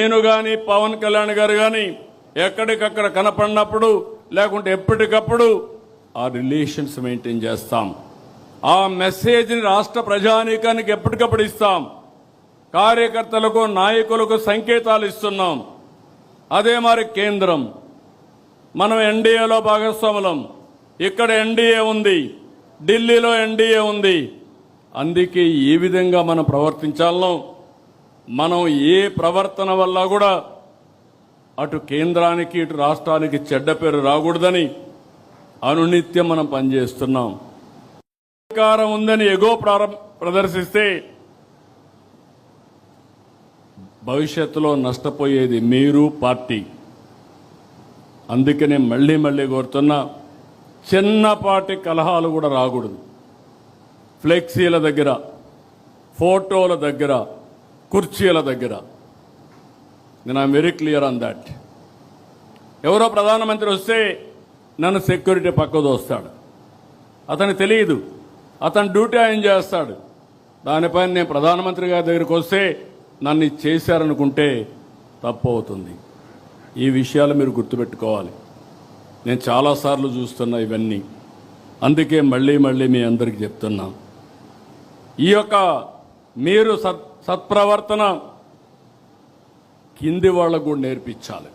నేను గాని పవన్ కళ్యాణ్ గారు గాని ఎక్కడికక్కడ కనపడినప్పుడు లేకుంటే ఎప్పటికప్పుడు ఆ రిలేషన్స్ మెయింటైన్ చేస్తాం. ఆ మెసేజ్ని రాష్ట్ర ప్రజానీకానికి ఎప్పటికప్పుడు ఇస్తాం. కార్యకర్తలకు నాయకులకు సంకేతాలు ఇస్తున్నాం. అదే మరి కేంద్రం, మనం ఎన్డీఏలో భాగస్వాములం. ఇక్కడ ఎన్డీఏ ఉంది, ఢిల్లీలో ఎన్డీఏ ఉంది. అందుకే ఏ విధంగా మనం ప్రవర్తించాలనో, మనం ఏ ప్రవర్తన వల్ల కూడా అటు కేంద్రానికి ఇటు రాష్ట్రానికి చెడ్డ పేరు రాకూడదని అనునిత్యం మనం పనిచేస్తున్నాం. అధికారం ఉందని ఎగో ప్రదర్శిస్తే భవిష్యత్తులో నష్టపోయేది మీరు, పార్టీ. అందుకనే మళ్ళీ కోరుతున్నా, చిన్నపాటి కలహాలు కూడా రాకూడదు. ఫ్లెక్సీల దగ్గర, ఫోటోల దగ్గర, కుర్చీల దగ్గర. నేను I'm very clear on that. ఎవరో ప్రధానమంత్రి వస్తే నన్ను సెక్యూరిటీ పక్కకు వస్తాడు. అతనికి తెలియదు, అతని డ్యూటీ ఆయన చేస్తాడు. దానిపైన నేను ప్రధానమంత్రి గారి దగ్గరికి వస్తే నన్ను చేశారనుకుంటే తప్పు అవుతుంది. ఈ విషయాలు మీరు గుర్తుపెట్టుకోవాలి. నేను చాలాసార్లు చూస్తున్నా ఇవన్నీ. అందుకే మళ్ళీ మీ అందరికీ చెప్తున్నా, ఈ యొక్క మీరు సత్ప్రవర్తన కింది వాళ్ళకు కూడా నేర్పించాలి.